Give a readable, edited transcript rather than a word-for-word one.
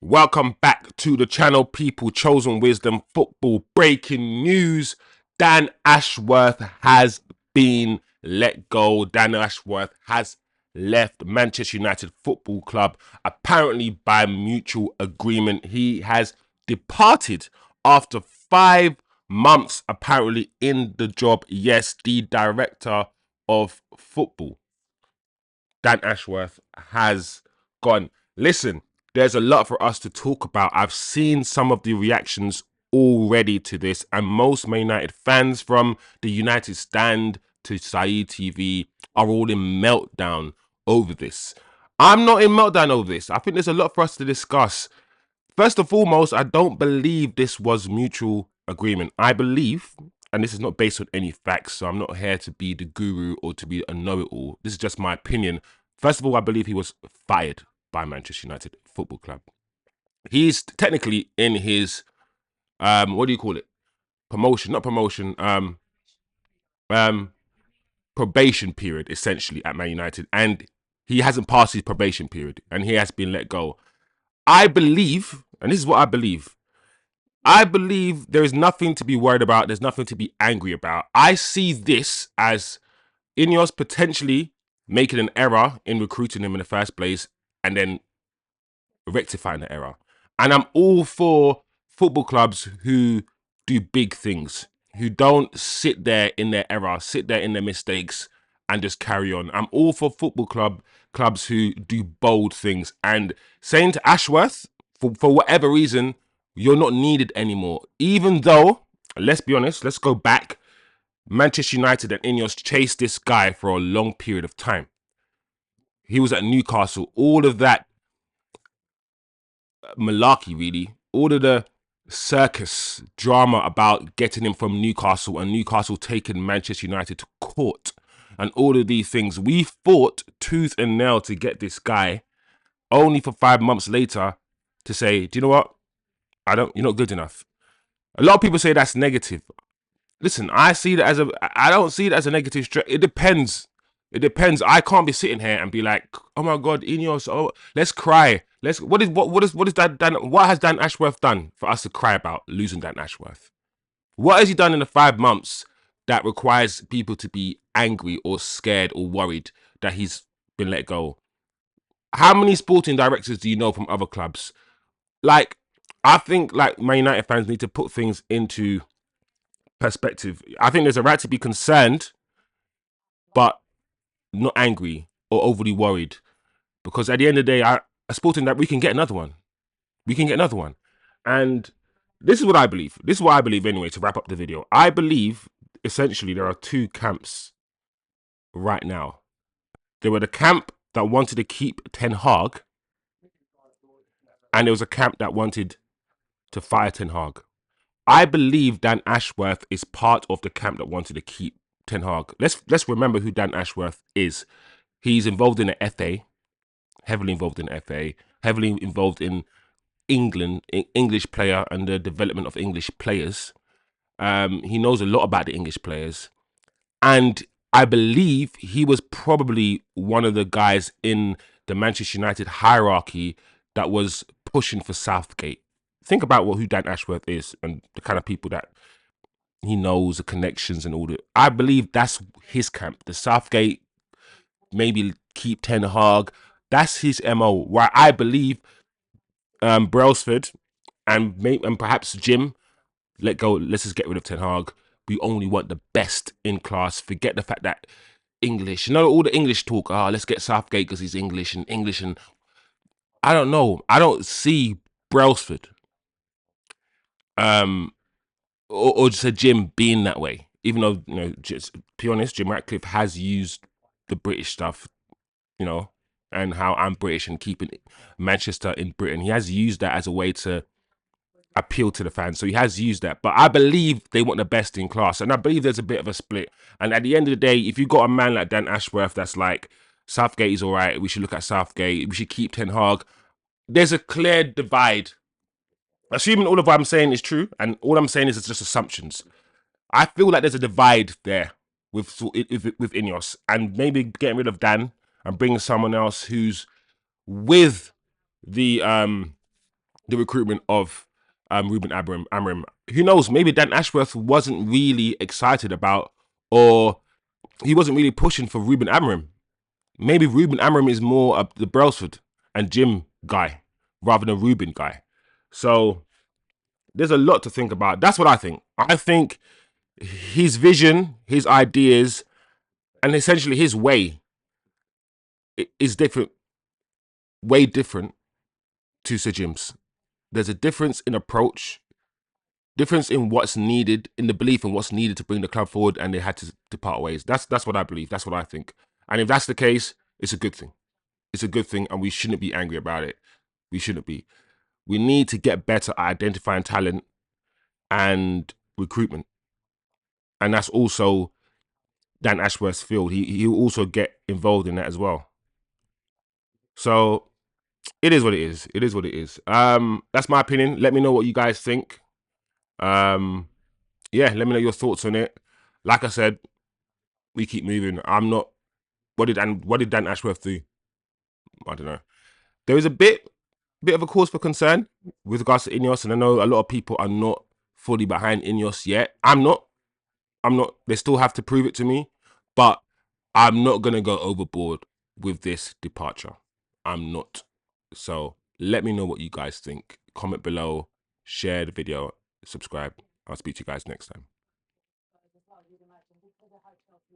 Welcome back to the channel, people. Chosen Wisdom Football. Breaking news: Dan Ashworth has been let go. Dan Ashworth has left Manchester United Football Club, apparently by mutual agreement. He has departed after 5 months, apparently, in the job. Yes, the director of football, Dan Ashworth, has gone. Listen, there's a lot for us to talk about. I've seen some of the reactions already to this, and most Man United fans, from the United Stand to Saeed TV, are all in meltdown over this. I'm not in meltdown over this. I think there's a lot for us to discuss. First and foremost, I don't believe this was mutual agreement. I believe, and this is not based on any facts, so I'm not here to be the guru or to be a know-it-all. This is just my opinion. First of all, I believe he was fired by Manchester United Football Club. He's technically in his what do you call it? Promotion, not promotion, um probation period, essentially, at Man United, and he hasn't passed his probation period and he has been let go. I believe, and this is what I believe there is nothing to be worried about. There's nothing to be angry about. I see this as Ineos potentially making an error in recruiting him in the first place and then rectifying the error. And I'm all for football clubs who do big things, who don't sit there in their error, sit there in their mistakes and just carry on. I'm all for clubs who do bold things. And saying to Ashworth, for whatever reason, you're not needed anymore. Even though, let's be honest, let's go back. Manchester United and Ineos chased this guy for a long period of time. He was at Newcastle. All of that malarkey, really. All of the circus drama about getting him from Newcastle and Newcastle taking Manchester United to court and all of these things. We fought tooth and nail to get this guy, only for 5 months later to say, do you know what? You're not good enough. A lot of people say that's negative. Listen, I don't see it as a negative stretch. It depends. It depends. I can't be sitting here and be like, oh my God, Ineos, oh, let's cry. What has Dan Ashworth done for us to cry about losing Dan Ashworth? What has he done in the 5 months that requires people to be angry or scared or worried that he's been let go? How many sporting directors do you know from other clubs? Like, I think like Man United fans need to put things into perspective. I think there's a right to be concerned, but not angry or overly worried. Because at the end of the day, a sporting that we can get another one. We can get another one. And this is what I believe. This is what I believe anyway, to wrap up the video. I believe essentially there are two camps right now. There were the camp that wanted to keep Ten Hag, and there was a camp that wanted to fire Ten Hag. I believe Dan Ashworth is part of the camp that wanted to keep Ten Hag. Let's remember who Dan Ashworth is. He's involved in the FA, heavily involved in the FA, heavily involved in England, English player, and the development of English players. He knows a lot about the English players, and I believe he was probably one of the guys in the Manchester United hierarchy that was pushing for Southgate. Think about who Dan Ashworth is and the kind of people that he knows, the connections and all that. I believe that's his camp. The Southgate, maybe keep Ten Hag. That's his MO. Where I believe Brailsford and perhaps Jim let go. Let's just get rid of Ten Hag. We only want the best in class. Forget the fact that English. You know, all the English talk. Let's get Southgate because he's English and I don't know. I don't see Brailsford or just a Jim being that way. Even though, you know, just to be honest, Jim Ratcliffe has used the British stuff, you know, and how I'm British and keeping Manchester in Britain. He has used that as a way to appeal to the fans. So he has used that. But I believe they want the best in class. And I believe there's a bit of a split. And at the end of the day, if you've got a man like Dan Ashworth that's like, Southgate is all right, we should look at Southgate, we should keep Ten Hag, there's a clear divide. Assuming all of what I'm saying is true, and all I'm saying is it's just assumptions, I feel like there's a divide there with Ineos, and maybe getting rid of Dan and bringing someone else who's with the the recruitment of Ruben Amorim. Who knows? Maybe Dan Ashworth wasn't really excited about, or he wasn't really pushing for Ruben Amorim. Maybe Ruben Amorim is more the Brailsford and Jim guy rather than Ruben guy. So there's a lot to think about. That's what I think. I think his vision, his ideas, and essentially his way is different, way different to Sir Jim's. There's a difference in approach, difference in what's needed, in the belief in what's needed to bring the club forward, and they had to part ways. That's what I believe. That's what I think. And if that's the case, it's a good thing. It's a good thing, and we shouldn't be angry about it. We shouldn't be. We need to get better at identifying talent and recruitment. And that's also Dan Ashworth's field. He'll also get involved in that as well. So it is what it is. It is what it is. That's my opinion. Let me know what you guys think. Yeah, let me know your thoughts on it. Like I said, we keep moving. I'm not. What did Dan Ashworth do? I don't know. There is a bit of a cause for concern with regards to Ineos, and I know a lot of people are not fully behind Ineos yet. I'm not. They still have to prove it to me, but I'm not gonna go overboard with this departure. I'm not. So let me know what you guys think. Comment below, share the video, subscribe. I'll speak to you guys next time.